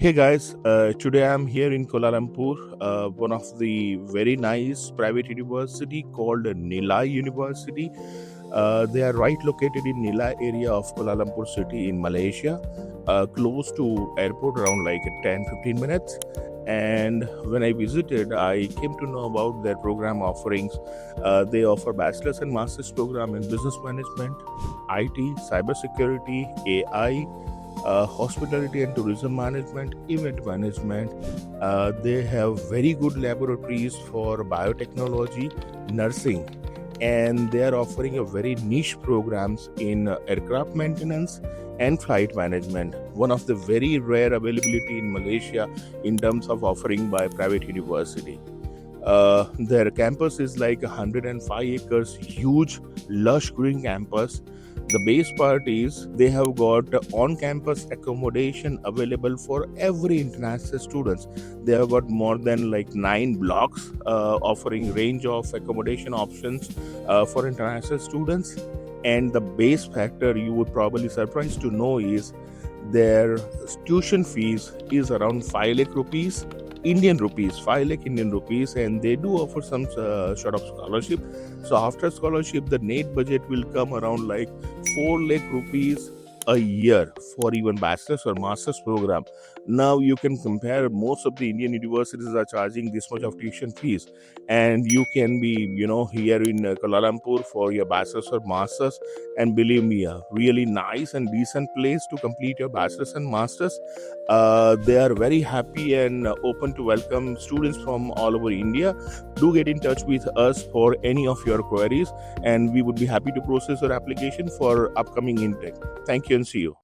Hey guys, today I'm here in Kuala Lumpur, one of the very nice private university called Nilai University. They are right located in Nilai area of Kuala Lumpur city in Malaysia, close to airport around like 10-15 minutes. And when I visited, I came to know about their program offerings. They offer bachelor's and master's program in business management, IT, cybersecurity, AI, hospitality and tourism management, event management. They have very good laboratories for biotechnology, nursing, and they are offering a very niche programs in aircraft maintenance and flight management. One of the very rare availability in Malaysia in terms of offering by private university. Their campus is like 105 acres, huge, lush green campus. The base part is they have got on-campus accommodation available for every international students. They have got more than like 9 blocks offering range of accommodation options for international students. And the base factor you would probably surprised to know is their tuition fees is around 5 lakh rupees Indian rupees, 5 lakh Indian rupees, and they do offer some sort of scholarship. So after scholarship, the net budget will come around like 4 lakh rupees a year for even bachelor's or master's program. Now you can compare, most of the Indian universities are charging this much of tuition fees, and you can be here in Kuala Lumpur for your bachelor's or master's, and believe me, a really nice and decent place to complete your bachelor's and master's. They are very happy and open to welcome students from all over India. Do get in touch with us for any of your queries, and we would be happy to process your application for upcoming intake. Thank you and see you.